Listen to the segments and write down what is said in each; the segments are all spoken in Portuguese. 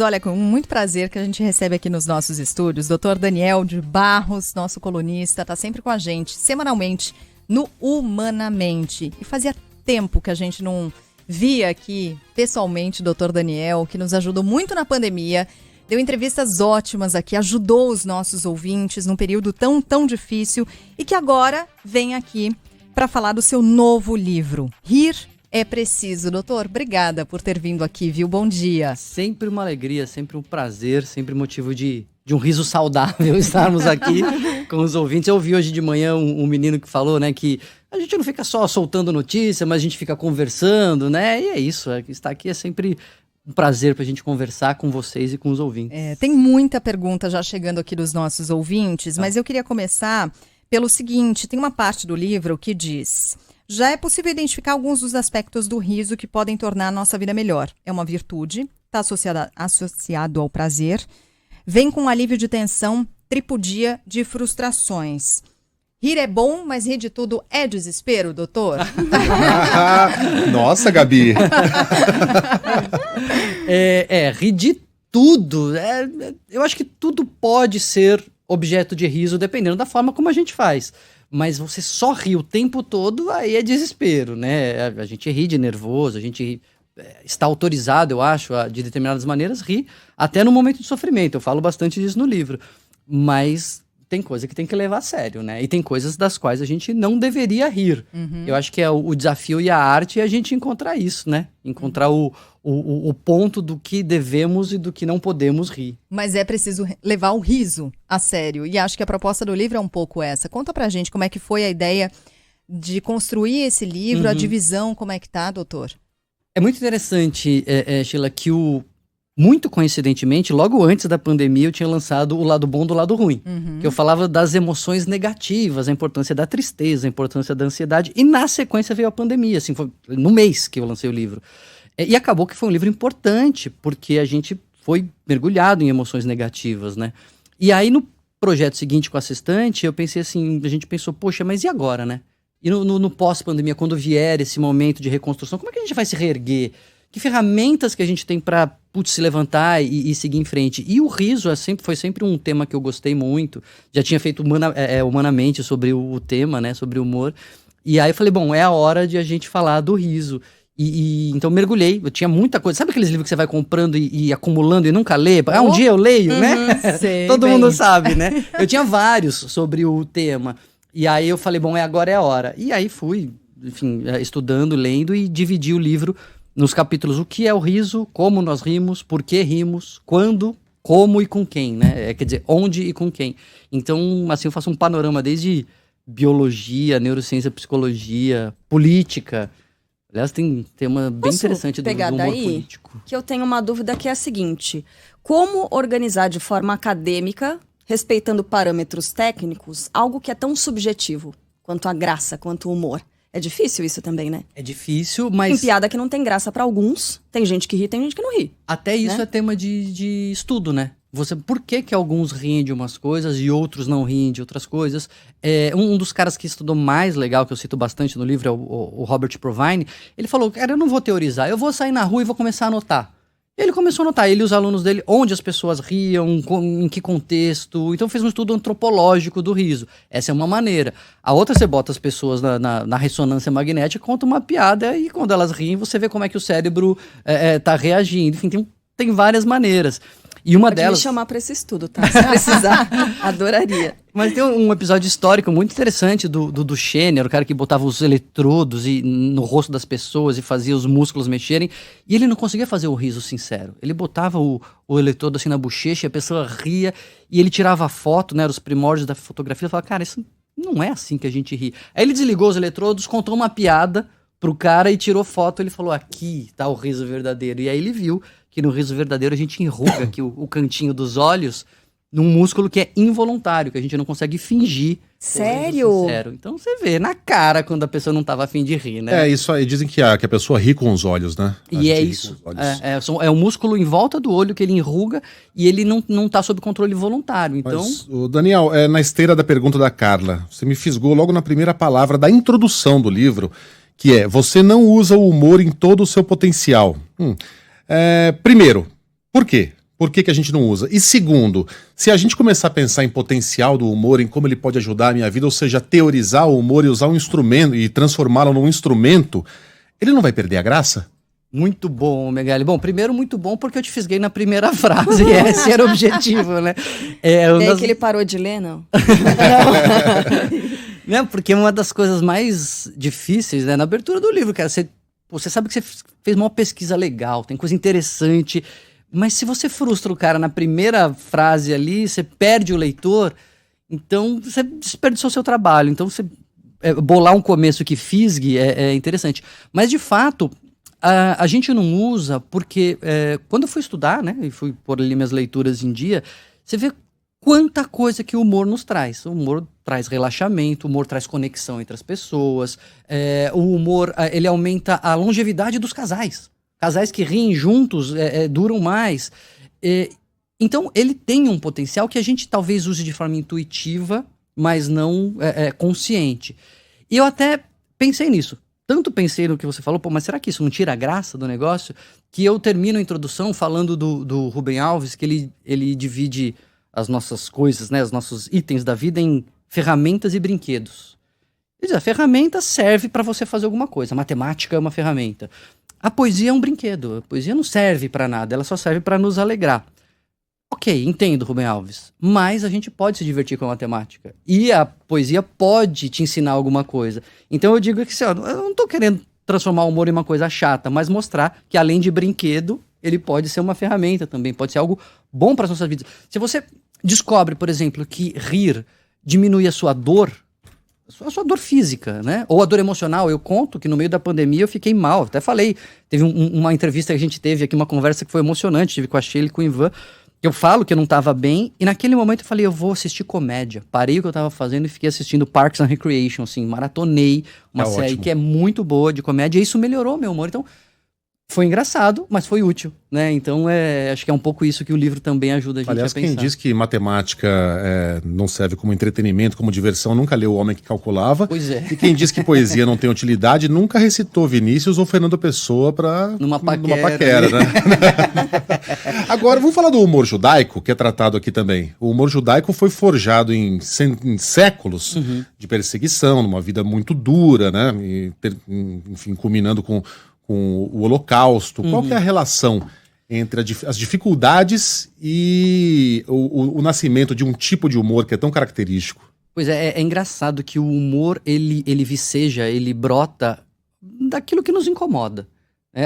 Olha, com muito prazer que a gente recebe aqui nos nossos estúdios, Dr. Daniel de Barros, nosso colunista, está sempre com a gente, semanalmente, no Humanamente. E fazia tempo que a gente não via aqui, pessoalmente, o Dr. Daniel, que nos ajudou muito na pandemia, deu entrevistas ótimas aqui, ajudou os nossos ouvintes num período tão difícil e que agora vem aqui para falar do seu novo livro, Rir é Preciso. Doutor, obrigada por ter vindo aqui, viu? Bom dia. Sempre uma alegria, sempre um prazer, sempre motivo de um riso saudável estarmos aqui com os ouvintes. Eu ouvi hoje de manhã um menino que falou, né, que a gente não fica só soltando notícia, mas a gente fica conversando, né? E é isso, estar aqui é sempre um prazer pra gente conversar com vocês e com os ouvintes. Tem muita pergunta já chegando aqui dos nossos ouvintes, mas eu queria começar pelo seguinte, tem uma parte do livro que diz: já é possível identificar alguns dos aspectos do riso que podem tornar a nossa vida melhor. É uma virtude, está associado ao prazer, vem com alívio de tensão, tripudia de frustrações. Rir é bom, mas rir de tudo é desespero, doutor? Nossa, Gabi! Rir de tudo. Eu acho que tudo pode ser objeto de riso, dependendo da forma como a gente faz. Mas você só ri o tempo todo, aí é desespero, né? A gente ri de nervoso, a gente está autorizado, eu acho, de determinadas maneiras, rir até no momento de sofrimento. Eu falo bastante disso no livro. Mas tem coisa que tem que levar a sério, né? E tem coisas das quais a gente não deveria rir. Uhum. Eu acho que é o desafio e a arte é a gente encontrar isso, né? Encontrar o ponto do que devemos e do que não podemos rir. Mas é preciso levar o riso a sério. E acho que a proposta do livro é um pouco essa. Conta pra gente como é que foi a ideia de construir esse livro, a divisão, como é que tá, doutor? É muito interessante, Sheila, que muito coincidentemente, logo antes da pandemia, eu tinha lançado O Lado Bom do Lado Ruim. Que eu falava das emoções negativas, a importância da tristeza, a importância da ansiedade. E na sequência veio a pandemia, assim, foi no mês que eu lancei o livro. E acabou que foi um livro importante, porque a gente foi mergulhado em emoções negativas, né? E aí no projeto seguinte com a Sextante, eu pensei assim, a gente pensou, poxa, mas e agora, né? E no pós-pandemia, quando vier esse momento de reconstrução, como é que a gente vai se reerguer? Que ferramentas que a gente tem para se levantar e seguir em frente? E o riso foi sempre um tema que eu gostei muito. Já tinha feito humanamente sobre o tema, né? Sobre o humor. E aí eu falei, bom, é a hora de a gente falar do riso. Então mergulhei, eu tinha muita coisa. Sabe aqueles livros que você vai comprando e acumulando e nunca lê? Um dia eu leio, né? Todo mundo sabe, né? Eu tinha vários sobre o tema. E aí eu falei, bom, agora é a hora. E aí fui, enfim, estudando, lendo e dividi o livro nos capítulos: o que é o riso, como nós rimos, por que rimos, quando, como e com quem, né? Quer dizer, onde e com quem. Então, assim, eu faço um panorama desde biologia, neurociência, psicologia, política. Aliás, tem um tema bem interessante do humor político. Que eu tenho uma dúvida que é a seguinte: como organizar de forma acadêmica, respeitando parâmetros técnicos, algo que é tão subjetivo quanto a graça, quanto o humor? É difícil isso também, né? É difícil, mas... Tem piada que não tem graça pra alguns, tem gente que ri, tem gente que não ri. Até isso, né? É tema de estudo, né? Por que alguns riem de umas coisas e outros não riem de outras coisas? Um dos caras que estudou mais legal, que eu cito bastante no livro, é o Robert Provine. Ele falou, cara, eu não vou teorizar, eu vou sair na rua e vou começar a anotar. Ele começou a anotar, ele e os alunos dele, onde as pessoas riam, em que contexto. Então fez um estudo antropológico do riso. Essa é uma maneira. A outra, você bota as pessoas na ressonância magnética, conta uma piada e quando elas riem, você vê como é que o cérebro tá reagindo. Enfim, tem várias maneiras. E uma delas... me chamar pra esse estudo, tá? Se precisar, adoraria. Mas tem um episódio histórico muito interessante do Schenner, o cara que botava os eletrodos no rosto das pessoas e fazia os músculos mexerem, e ele não conseguia fazer o riso sincero. Ele botava o eletrodo assim na bochecha, a pessoa ria, e ele tirava a foto, né, os primórdios da fotografia, e falava, cara, isso não é assim que a gente ri. Aí ele desligou os eletrodos, contou uma piada pro cara e tirou foto, ele falou, aqui tá o riso verdadeiro. E aí ele viu que no riso verdadeiro a gente enruga aqui o cantinho dos olhos num músculo que é involuntário, que a gente não consegue fingir. Sério? Então você vê na cara quando a pessoa não tava a fim de rir, né? É isso aí, dizem que a pessoa ri com os olhos, né? E é isso. É o músculo em volta do olho que ele enruga e ele não tá sob controle voluntário. Então... Mas, Daniel, na esteira da pergunta da Carla, você me fisgou logo na primeira palavra da introdução do livro, que é, você não usa o humor em todo o seu potencial. Primeiro, por quê? Por que a gente não usa? E segundo, se a gente começar a pensar em potencial do humor, em como ele pode ajudar a minha vida, ou seja, teorizar o humor e usar um instrumento e transformá-lo num instrumento, ele não vai perder a graça? Muito bom, Megali. Bom, primeiro, muito bom porque eu te fisguei na primeira frase, e esse era o objetivo, né? E aí que ele parou de ler, não? Não, porque uma das coisas mais difíceis, né, na abertura do livro, cara, você sabe que você fez uma pesquisa legal, tem coisa interessante, mas se você frustra o cara na primeira frase ali, você perde o leitor, então você desperdiçou o seu trabalho. Então você bolar um começo que fisgue é interessante. Mas de fato, a gente não usa porque quando eu fui estudar, né, e fui pôr ali minhas leituras em dia, você vê quanta coisa que o humor nos traz. O humor traz relaxamento, o humor traz conexão entre as pessoas, o humor ele aumenta a longevidade dos casais. Casais que riem juntos duram mais. Então, ele tem um potencial que a gente talvez use de forma intuitiva, mas não consciente. E eu até pensei nisso. Tanto pensei no que você falou, mas será que isso não tira a graça do negócio? Que eu termino a introdução falando do Rubem Alves, que ele divide as nossas coisas, né, os nossos itens da vida em ferramentas e brinquedos. Ele diz, a ferramenta serve para você fazer alguma coisa. A matemática é uma ferramenta. A poesia é um brinquedo. A poesia não serve para nada, ela só serve para nos alegrar. Ok, entendo, Rubem Alves, mas a gente pode se divertir com a matemática. E a poesia pode te ensinar alguma coisa. Então eu digo que assim, eu não estou querendo transformar o humor em uma coisa chata, mas mostrar que além de brinquedo, ele pode ser uma ferramenta também, pode ser algo bom para as nossas vidas. Se você descobre, por exemplo, que rir diminui a sua dor física, né? Ou a dor emocional. Eu conto que no meio da pandemia eu fiquei mal. Até falei, teve uma entrevista que a gente teve aqui, uma conversa que foi emocionante, tive com a Sheila e com o Ivan. Eu falo que eu não estava bem, e naquele momento eu falei, eu vou assistir comédia. Parei o que eu estava fazendo e fiquei assistindo Parks and Recreation, assim, maratonei uma série ótimo. Que é muito boa de comédia, e isso melhorou meu humor. Então, foi engraçado, mas foi útil, né? Então, acho que é um pouco isso que o livro também ajuda a gente a pensar. Quem diz que matemática não serve como entretenimento, como diversão, nunca leu O Homem que Calculava. Pois é. E quem diz que poesia não tem utilidade, nunca recitou Vinícius ou Fernando Pessoa numa paquera, né? Agora, vamos falar do humor judaico, que é tratado aqui também. O humor judaico foi forjado em séculos de perseguição, numa vida muito dura, né? E, enfim, culminando com o Holocausto. Qual que é a relação entre as dificuldades e o nascimento de um tipo de humor que é tão característico? Pois é engraçado que o humor, ele viceja, ele brota daquilo que nos incomoda.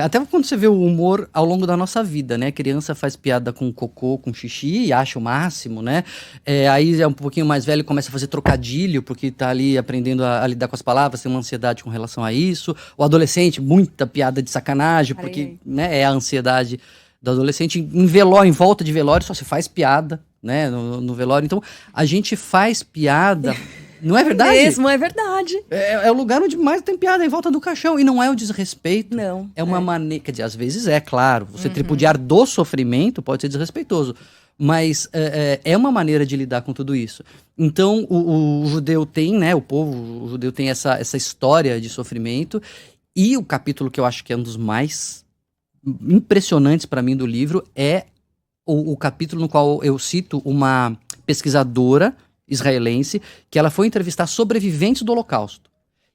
Até quando você vê o humor ao longo da nossa vida, né? A criança faz piada com cocô, com xixi e acha o máximo, né? Aí é um pouquinho mais velho, começa a fazer trocadilho, porque tá ali aprendendo a lidar com as palavras, tem uma ansiedade com relação a isso. O adolescente, muita piada de sacanagem, porque né, é a ansiedade do adolescente. Em volta de velório só se faz piada, né? No velório. Então, a gente faz piada... Não é verdade? Mesmo, é verdade. É o lugar onde mais tem piada, em volta do caixão. E não é o desrespeito. Não. É uma maneira... Quer dizer, às vezes claro. Você tripudiar do sofrimento pode ser desrespeitoso. Mas é uma maneira de lidar com tudo isso. Então, o judeu tem, né? O judeu tem essa história de sofrimento. E o capítulo que eu acho que é um dos mais impressionantes para mim do livro é o capítulo no qual eu cito uma pesquisadora israelense, que ela foi entrevistar sobreviventes do Holocausto.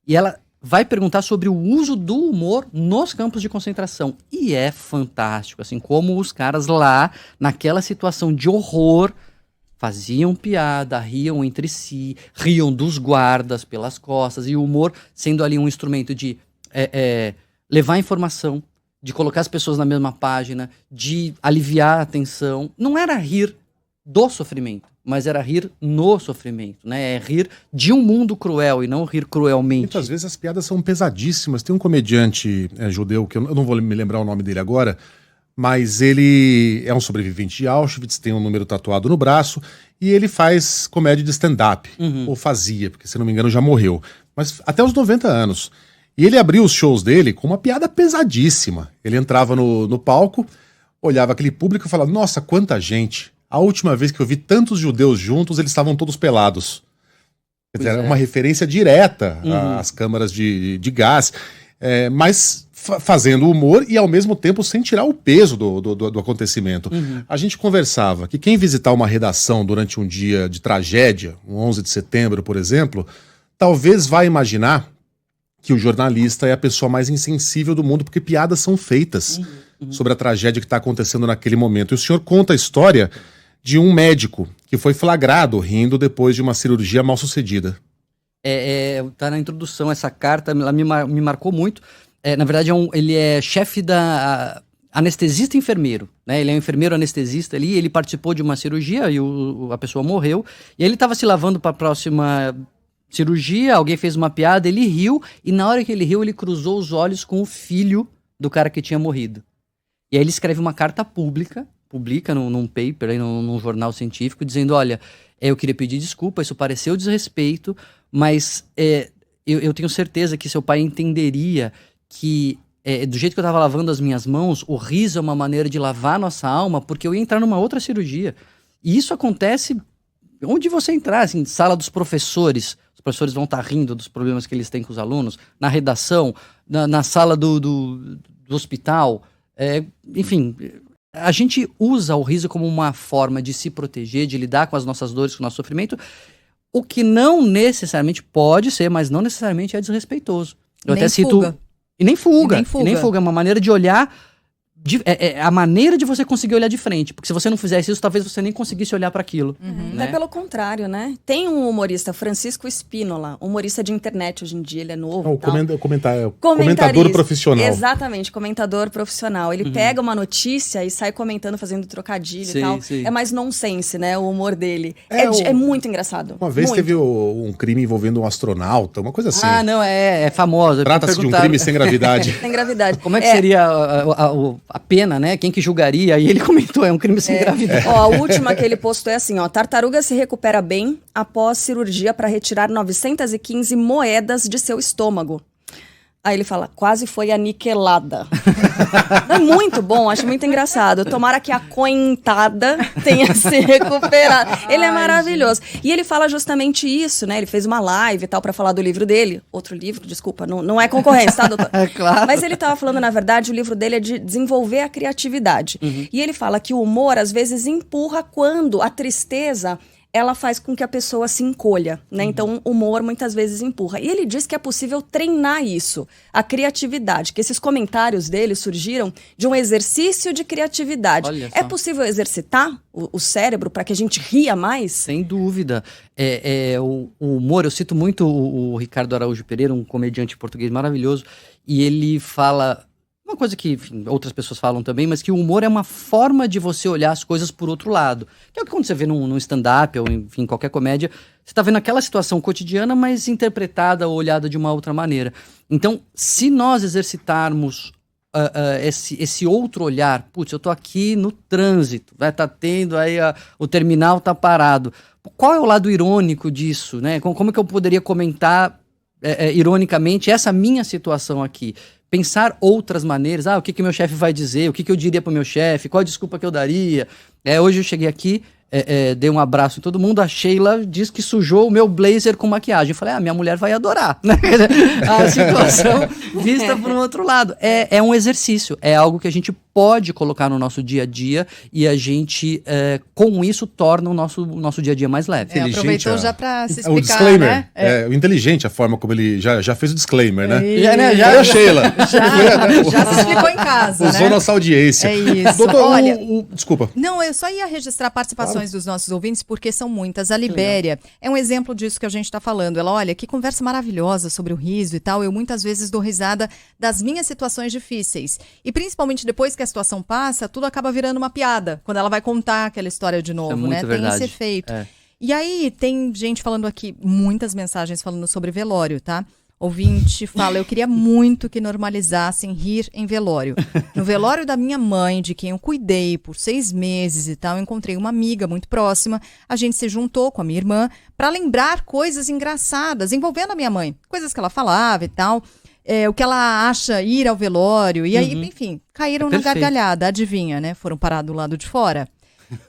E ela vai perguntar sobre o uso do humor nos campos de concentração. E é fantástico, assim, como os caras lá, naquela situação de horror, faziam piada, riam entre si, riam dos guardas pelas costas, e o humor sendo ali um instrumento de levar informação, de colocar as pessoas na mesma página, de aliviar a tensão. Não era rir do sofrimento, mas era rir no sofrimento, né? É rir de um mundo cruel e não rir cruelmente. Muitas vezes as piadas são pesadíssimas. Tem um comediante judeu, que eu não vou me lembrar o nome dele agora, mas ele é um sobrevivente de Auschwitz, tem um número tatuado no braço, e ele faz comédia de stand-up, ou fazia, porque se não me engano já morreu, mas até os 90 anos. E ele abriu os shows dele com uma piada pesadíssima. Ele entrava no palco, olhava aquele público e falava, nossa, quanta gente! A última vez que eu vi tantos judeus juntos, eles estavam todos pelados. Quer dizer, era uma referência direta às câmaras de gás. Mas fazendo humor e ao mesmo tempo sem tirar o peso do acontecimento. A gente conversava que quem visitar uma redação durante um dia de tragédia, um 11 de setembro, por exemplo, talvez vá imaginar que o jornalista é a pessoa mais insensível do mundo, porque piadas são feitas sobre a tragédia que está acontecendo naquele momento. E o senhor conta a história de um médico que foi flagrado rindo depois de uma cirurgia mal sucedida. Tá na introdução essa carta, ela me marcou muito. Na verdade, ele é chefe da anestesista enfermeiro, né? Ele é um enfermeiro anestesista ali, ele participou de uma cirurgia e a pessoa morreu. E aí ele estava se lavando para a próxima cirurgia, alguém fez uma piada, ele riu, e na hora que ele riu, ele cruzou os olhos com o filho do cara que tinha morrido. E aí ele escreve uma carta publica num paper, aí, num jornal científico, dizendo, olha, eu queria pedir desculpa, isso pareceu desrespeito, mas eu tenho certeza que seu pai entenderia que do jeito que eu estava lavando as minhas mãos, o riso é uma maneira de lavar nossa alma, porque eu ia entrar numa outra cirurgia. E isso acontece onde você entrar, assim, sala dos professores. Os professores vão estar rindo dos problemas que eles têm com os alunos, na redação, na sala do hospital. Enfim, a gente usa o riso como uma forma de se proteger, de lidar com as nossas dores, com o nosso sofrimento, o que não necessariamente pode ser, mas não necessariamente é desrespeitoso. Eu nem até cito... fuga. E nem fuga. É uma maneira de olhar... a maneira de você conseguir olhar de frente. Porque se você não fizesse isso, talvez você nem conseguisse olhar para aquilo. Né? Até pelo contrário, né? Tem um humorista, Francisco Spínola, humorista de internet hoje em dia, ele é novo. Comentador profissional. Exatamente, comentador profissional. Ele pega uma notícia e sai comentando, fazendo trocadilho e tal. Sim. É mais nonsense, né? O humor dele. É muito engraçado. Uma vez teve um crime envolvendo um astronauta, uma coisa assim. Ah, não, é famoso. Trata-se de um crime sem gravidade. Sem gravidade. Como é que seria a pena, né? Quem que julgaria? E ele comentou, é um crime sem gravidade. A última que ele postou é assim, tartaruga se recupera bem após cirurgia para retirar 915 moedas de seu estômago. Aí ele fala, quase foi aniquilada. É muito bom, acho muito engraçado. Tomara que a coentada tenha se recuperado. Ele é maravilhoso. E ele fala justamente isso, né? Ele fez uma live e tal pra falar do livro dele. Outro livro, desculpa, não é concorrência, tá, doutor? É claro. Mas ele tava falando, na verdade, o livro dele é de desenvolver a criatividade. E ele fala que o humor, às vezes, empurra quando a tristeza... ela faz com que a pessoa se encolha, né? Então, o humor muitas vezes empurra. E ele diz que é possível treinar isso, a criatividade, que esses comentários dele surgiram de um exercício de criatividade. É possível exercitar o cérebro para que a gente ria mais? Sem dúvida. O humor, eu cito muito o Ricardo Araújo Pereira, um comediante português maravilhoso, e ele fala... uma coisa que, enfim, outras pessoas falam também, mas que o humor é uma forma de você olhar as coisas por outro lado. Que é o que quando você vê num stand-up ou, enfim, qualquer comédia, você está vendo aquela situação cotidiana, mas interpretada ou olhada de uma outra maneira. Então, se nós exercitarmos esse outro olhar, putz, eu tô aqui no trânsito, vai estar tendo aí, o terminal tá parado. Qual é o lado irônico disso, né? Como é que eu poderia comentar ironicamente essa minha situação aqui? Pensar outras maneiras, o que meu chefe vai dizer, o que eu diria pro meu chefe, qual a desculpa que eu daria. Hoje eu cheguei aqui, dei um abraço em todo mundo, a Sheila diz que sujou o meu blazer com maquiagem. Eu falei, minha mulher vai adorar, né? A situação vista por um outro lado. É um exercício, é algo que a gente pode colocar no nosso dia a dia e a gente, com isso, torna o nosso dia a dia mais leve. Aproveitou já para se explicar, o disclaimer, né? O inteligente, a forma como ele já fez o disclaimer, né? Já, a Sheila. Já se explicou em casa, Usou nossa audiência. É isso. Doutor, olha, desculpa. Não, eu só ia registrar participações dos nossos ouvintes, porque são muitas. A Libéria é um exemplo disso que a gente está falando. Ela, olha, que conversa maravilhosa sobre o riso e tal. Eu muitas vezes dou risada das minhas situações difíceis. E principalmente depois que a situação passa, tudo acaba virando uma piada. Quando ela vai contar aquela história de novo, né? Tem esse efeito. E aí, tem gente falando aqui, muitas mensagens falando sobre velório, tá? Ouvinte fala, eu queria muito que normalizassem rir em velório. No velório da minha mãe, de quem eu cuidei por 6 meses e tal, eu encontrei uma amiga muito próxima. A gente se juntou com a minha irmã para lembrar coisas engraçadas envolvendo a minha mãe. Coisas que ela falava e tal. O que ela acha ir ao velório. E aí, enfim, caíram na gargalhada. Adivinha, né? Foram parar do lado de fora.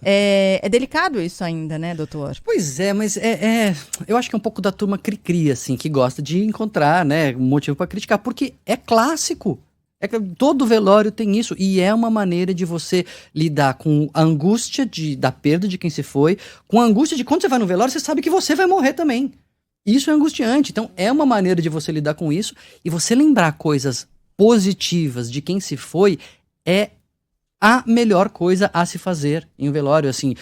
É delicado isso ainda, né, doutor? Pois é, mas eu acho que é um pouco da turma cri-cri, assim, que gosta de encontrar, né, um motivo para criticar, porque é clássico. Todo velório tem isso, e é uma maneira de você lidar com a angústia da perda de quem se foi, com a angústia de quando você vai no velório, você sabe que você vai morrer também. Isso é angustiante, então é uma maneira de você lidar com isso, e você lembrar coisas positivas de quem se foi é a melhor coisa a se fazer em um velório. Assim,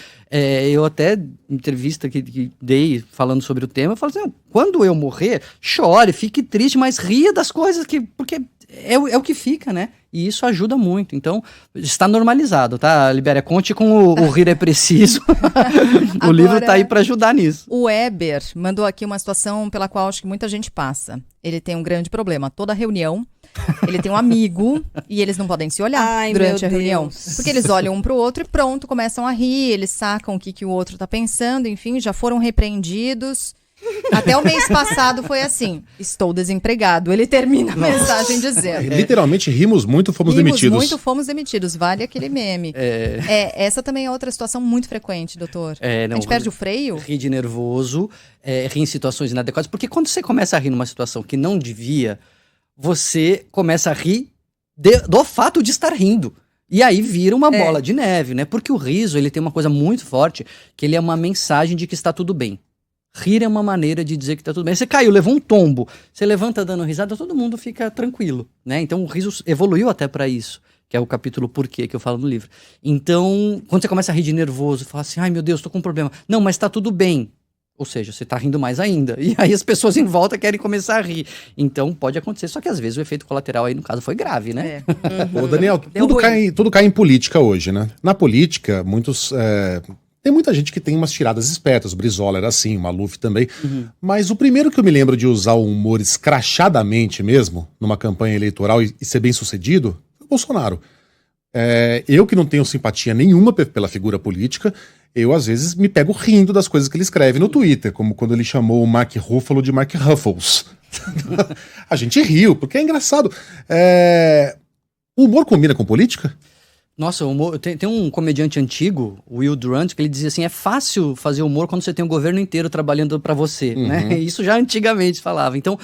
eu até, entrevista que dei falando sobre o tema, eu falo assim, quando eu morrer, chore, fique triste, mas ria das coisas, porque é o que fica, né? E isso ajuda muito. Então, está normalizado, tá, Libéria? Conte com o Rir é Preciso. O livro tá aí para ajudar nisso. O Weber mandou aqui uma situação pela qual acho que muita gente passa. Ele tem um grande problema. Toda reunião, ele tem um amigo e eles não podem se olhar durante a reunião. Porque eles olham um pro outro e pronto, começam a rir, eles sacam o que o outro tá pensando, enfim, já foram repreendidos. Até o mês passado foi assim: estou desempregado. Ele termina a mensagem dizendo. Literalmente, rimos muito, fomos demitidos. Fomos demitidos. Vale aquele meme. Essa também é outra situação muito frequente, doutor. A gente perde o freio. Rir de nervoso, rir em situações inadequadas. Porque quando você começa a rir numa situação que não devia, você começa a rir do fato de estar rindo. E aí vira uma bola de neve, né? Porque o riso, ele tem uma coisa muito forte, que ele é uma mensagem de que está tudo bem. Rir é uma maneira de dizer que tá tudo bem. Você caiu, levou um tombo, você levanta dando risada, todo mundo fica tranquilo, né? Então o riso evoluiu até para isso, que é o capítulo Porquê que eu falo no livro. Então, quando você começa a rir de nervoso, fala assim, ai meu Deus, tô com um problema. Não, mas tá tudo bem. Ou seja, você tá rindo mais ainda. E aí as pessoas em volta querem começar a rir. Então pode acontecer, só que às vezes o efeito colateral aí no caso foi grave, né? Ô Daniel, tudo cai em política hoje, né? Na política, tem muita gente que tem umas tiradas espertas, o Brizola era assim, o Maluf também, mas o primeiro que eu me lembro de usar o humor escrachadamente mesmo, numa campanha eleitoral e ser bem sucedido, foi o Bolsonaro. Eu que não tenho simpatia nenhuma pela figura política, eu às vezes me pego rindo das coisas que ele escreve no Twitter, como quando ele chamou o Mark Ruffalo de Mark Ruffles. A gente riu, porque é engraçado. O humor combina com política? Nossa, humor, tem um comediante antigo, Will Durant, que ele dizia assim, é fácil fazer humor quando você tem o governo inteiro trabalhando para você, né? Isso já antigamente falava. Então,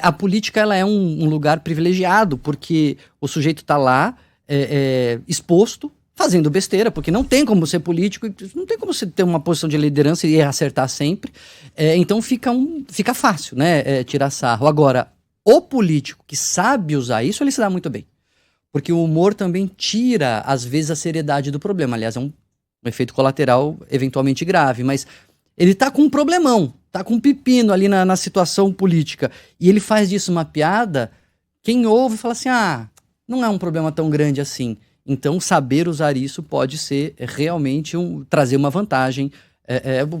a política ela é um lugar privilegiado, porque o sujeito tá lá, exposto, fazendo besteira, porque não tem como ser político, não tem como você ter uma posição de liderança e acertar sempre. Então fica fácil, né? Tirar sarro. Agora, o político que sabe usar isso, ele se dá muito bem. Porque o humor também tira, às vezes, a seriedade do problema. Aliás, é um efeito colateral eventualmente grave. Mas ele tá com um problemão, tá com um pepino ali na situação política. E ele faz disso uma piada, quem ouve fala assim, não é um problema tão grande assim. Então, saber usar isso pode ser realmente trazer uma vantagem.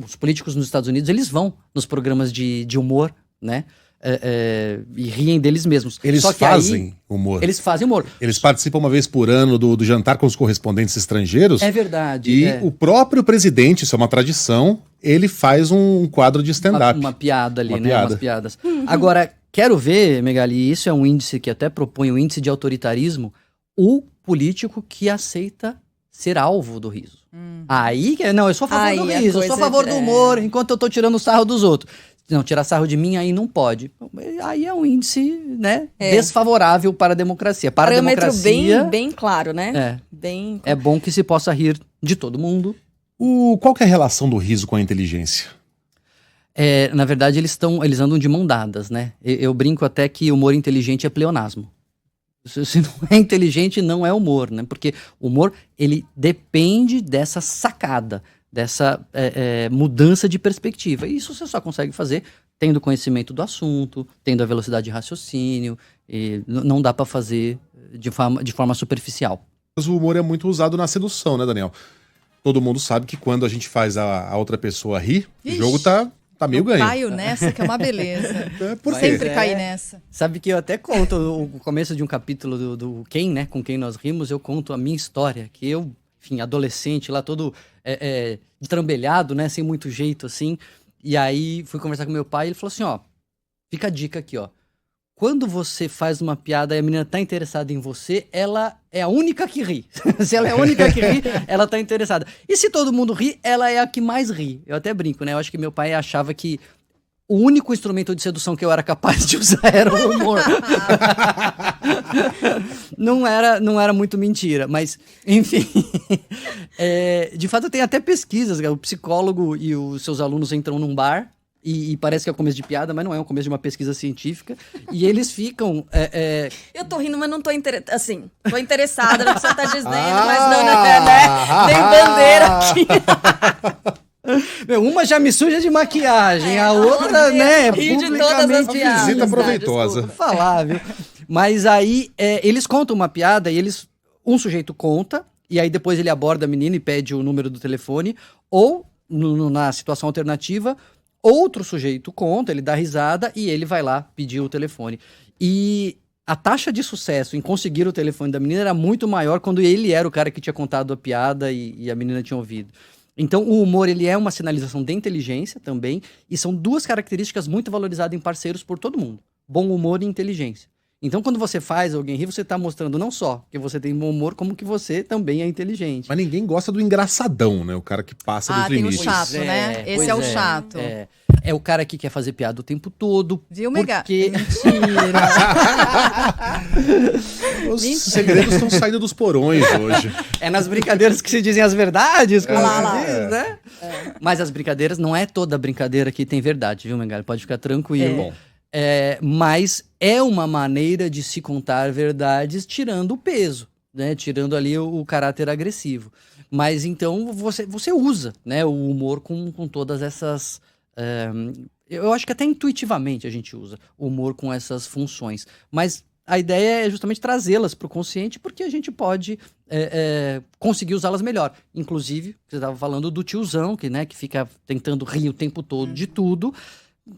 Os políticos nos Estados Unidos, eles vão nos programas de humor, né? E riem deles mesmos. Eles fazem humor. Eles fazem humor. Eles participam uma vez por ano do jantar com os correspondentes estrangeiros. É verdade. E o próprio presidente, isso é uma tradição, ele faz um quadro de stand-up. Uma piada ali, né? Umas piadas. Agora, quero ver, Megali, isso é um índice que até propõe o índice de autoritarismo, o político que aceita ser alvo do riso. Aí, não, eu sou a favor do riso, eu sou a favor do humor, enquanto eu tô tirando o sarro dos outros. Não, tirar sarro de mim aí não pode. Aí é um índice, né, desfavorável para a democracia. Para a democracia, bem claro, né? É bom que se possa rir de todo mundo. Qual que é a relação do riso com a inteligência? Na verdade, eles andam de mão dadas, né? Eu brinco até que humor inteligente é pleonasmo. Se não é inteligente, não é humor, né? Porque o humor, ele depende dessa sacada, dessa mudança de perspectiva. E isso você só consegue fazer tendo conhecimento do assunto, tendo a velocidade de raciocínio, e não dá para fazer de forma superficial. Mas o humor é muito usado na sedução, né, Daniel? Todo mundo sabe que quando a gente faz a outra pessoa rir, o jogo tá meio ganho. Eu caio nessa, que é uma beleza. Sempre caí nessa. Sabe que eu até conto o começo de um capítulo do Quem, né? Com quem nós rimos, eu conto a minha história, que eu, enfim, adolescente lá, todo trambelhado, né? Sem muito jeito, assim. E aí fui conversar com meu pai e ele falou assim, fica a dica aqui, Quando você faz uma piada e a menina tá interessada em você, ela é a única que ri. Se ela é a única que ri, ela tá interessada. E se todo mundo ri, ela é a que mais ri. Eu até brinco, né? Eu acho que meu pai achava que o único instrumento de sedução que eu era capaz de usar era o humor. Não era muito mentira, mas, enfim. De fato, tem até pesquisas. O psicólogo e os seus alunos entram num bar e parece que é o começo de piada, mas não é o começo de uma pesquisa científica. E eles ficam... Eu tô rindo, mas não tô interessada. Assim, tô interessada no que você tá dizendo, mas não, né? Tem bandeira aqui. Uma já me suja de maquiagem, a outra, né, publicamente... Visita proveitosa. Vou falar, viu? Mas aí, eles contam uma piada e um sujeito conta, e aí depois ele aborda a menina e pede o número do telefone, ou, na situação alternativa, outro sujeito conta, ele dá risada e ele vai lá pedir o telefone. E a taxa de sucesso em conseguir o telefone da menina era muito maior quando ele era o cara que tinha contado a piada e a menina tinha ouvido. Então, o humor, ele é uma sinalização de inteligência também, e são duas características muito valorizadas em parceiros por todo mundo. Bom humor e inteligência. Então, quando você faz alguém rir, você está mostrando não só que você tem bom humor, como que você também é inteligente. Mas ninguém gosta do engraçadão, né? O cara que passa dos limites. Tem o chato, né? Esse é o chato. É o cara que quer fazer piada o tempo todo. Viu, Mega? Porque... Mentira. Os segredos estão saindo dos porões hoje. É nas brincadeiras que se dizem as verdades, como se diz, né? Mas as brincadeiras, não é toda brincadeira que tem verdade, viu, Mengalho? Pode ficar tranquilo. Bom. Mas é uma maneira de se contar verdades tirando o peso, né? Tirando ali o caráter agressivo. Mas então você usa, né, o humor com todas essas... eu acho que até intuitivamente a gente usa o humor com essas funções. Mas a ideia é justamente trazê-las para o consciente, porque a gente pode conseguir usá-las melhor. Inclusive, você estava falando do tiozão, que fica tentando rir o tempo todo de tudo.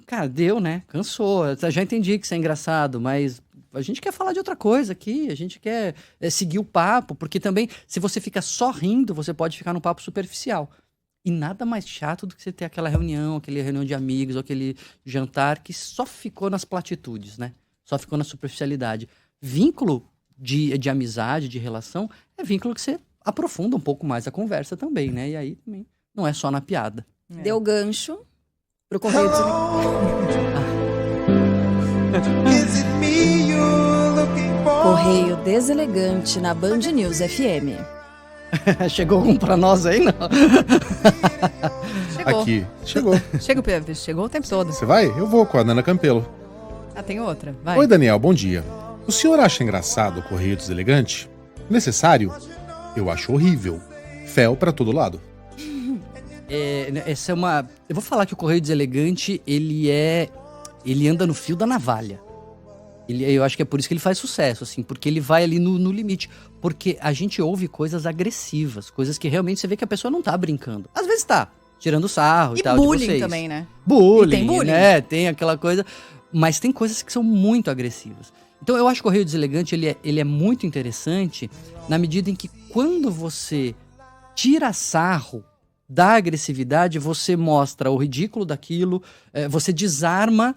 Cara, deu, né? Cansou. Eu já entendi que isso é engraçado, mas a gente quer falar de outra coisa aqui, a gente quer seguir o papo, porque também, se você fica só rindo, você pode ficar num papo superficial. E nada mais chato do que você ter aquela reunião de amigos, ou aquele jantar que só ficou nas platitudes, né? Só ficou na superficialidade. Vínculo de amizade, de relação, é vínculo que você aprofunda um pouco mais a conversa também, né? E aí também não é só na piada. Deu gancho pro Correio Correio Deselegante na Band News FM. Chegou algum pra nós aí, não? Chegou. Aqui, chegou. Chegou o tempo todo. Você vai? Eu vou com a Nana Campelo. Tem outra. Vai. Oi, Daniel, bom dia. O senhor acha engraçado o Correio Deselegante? Necessário? Eu acho horrível. Fel pra todo lado. Essa é uma... Eu vou falar que o Correio Deselegante, ele anda no fio da navalha. Eu acho que é por isso que ele faz sucesso, assim, porque ele vai ali no limite. Porque a gente ouve coisas agressivas, coisas que realmente você vê que a pessoa não tá brincando. Às vezes tá, tirando sarro e tal. E bullying de vocês. Também, né? Bullying, tem bullying, né? Tem aquela coisa... Mas tem coisas que são muito agressivas. Então eu acho que o Correio Deselegante, ele é muito interessante na medida em que quando você tira sarro da agressividade, você mostra o ridículo daquilo, você desarma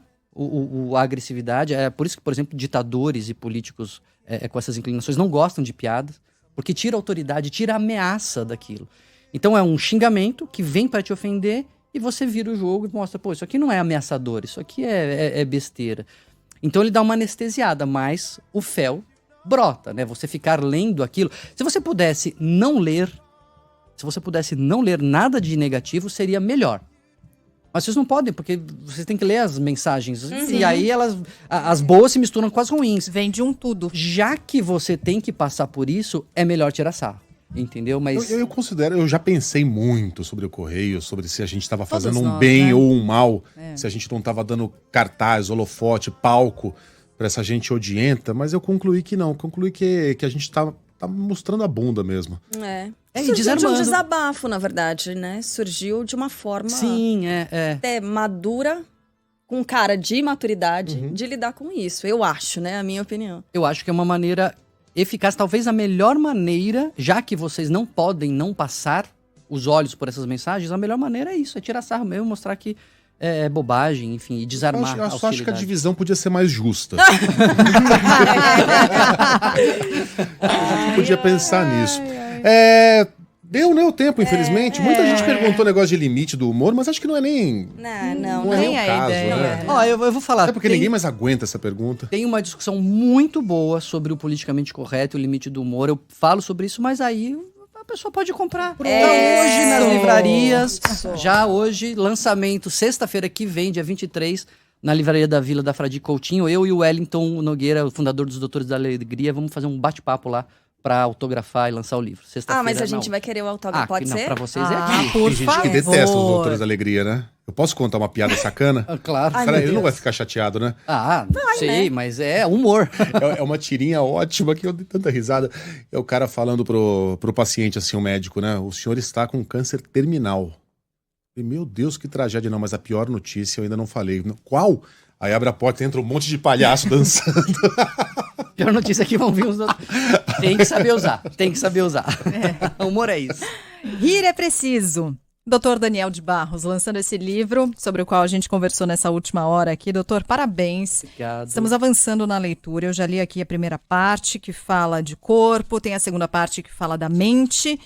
a agressividade. É por isso que, por exemplo, ditadores e políticos com essas inclinações não gostam de piadas, porque tira a autoridade, tira a ameaça daquilo. Então é um xingamento que vem para te ofender e você vira o jogo e mostra, pô, isso aqui não é ameaçador, isso aqui é besteira. Então ele dá uma anestesiada, mas o fel brota, né? Você ficar lendo aquilo. Se você pudesse não ler nada de negativo, seria melhor. Mas vocês não podem, porque vocês têm que ler as mensagens. E aí as boas se misturam com as ruins. Vem de um tudo. Já que você tem que passar por isso, é melhor tirar sarro. Entendeu? Mas eu considero, eu já pensei muito sobre o Correio, sobre se a gente estava fazendo Todos um nós, bem né? ou um mal, se a gente não estava dando cartaz, holofote, palco para essa gente odienta, mas eu concluí que não, concluí que a gente tá mostrando a bunda mesmo. Surgiu de um desabafo, na verdade, né? Surgiu de uma forma até madura, com cara de maturidade, de lidar com isso. Eu acho, né? A minha opinião. Eu acho que é uma maneira eficaz, talvez a melhor maneira, já que vocês não podem não passar os olhos por essas mensagens, a melhor maneira é isso, é tirar sarro mesmo, mostrar que é bobagem, enfim, e desarmar Eu só acho que a divisão podia ser mais justa. A gente podia pensar nisso. Deu, né, o tempo, infelizmente. Muita gente perguntou o negócio de limite do humor, mas acho que não é nem... Não é nem nem o caso, né? Ó, eu vou falar. É porque ninguém mais aguenta essa pergunta. Tem uma discussão muito boa sobre o politicamente correto e o limite do humor. Eu falo sobre isso, mas aí a pessoa pode comprar. Tá hoje nas livrarias. Já hoje, lançamento, sexta-feira que vem, dia 23, na Livraria da Vila da Fradi Coutinho. Eu e o Wellington Nogueira, o fundador dos Doutores da Alegria, vamos fazer um bate-papo lá pra autografar e lançar o livro. Sexta-feira. Mas a gente vai querer o autógrafo, pode ser? Pra vocês é aqui. Por Tem gente favor. que detesta os Doutores da Alegria, né? Eu posso contar uma piada sacana? Claro. Cara, ele não vai ficar chateado, né? Não sei, mas é humor. É uma tirinha ótima que eu dei tanta risada. É o cara falando pro paciente, assim, o médico, né? O senhor está com câncer terminal. E, meu Deus, que tragédia. Não, mas a pior notícia eu ainda não falei. Qual? Aí abre a porta e entra um monte de palhaço dançando. Pior notícia que vão vir os outros. Tem que saber usar. O humor é isso. Rir é preciso. Doutor Daniel de Barros, lançando esse livro, sobre o qual a gente conversou nessa última hora aqui. Doutor, parabéns. Obrigado. Estamos avançando na leitura. Eu já li aqui a primeira parte, que fala de corpo, tem a segunda parte que fala da mente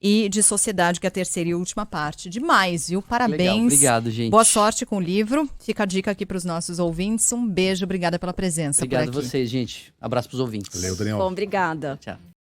e de sociedade, que é a terceira e última parte. Demais, viu? Parabéns. Legal, obrigado, gente. Boa sorte com o livro. Fica a dica aqui para os nossos ouvintes. Um beijo, obrigada pela presença. Obrigado a por aqui. vocês, gente. Abraço pros ouvintes. Valeu, Daniel. Bom, obrigada. Tchau.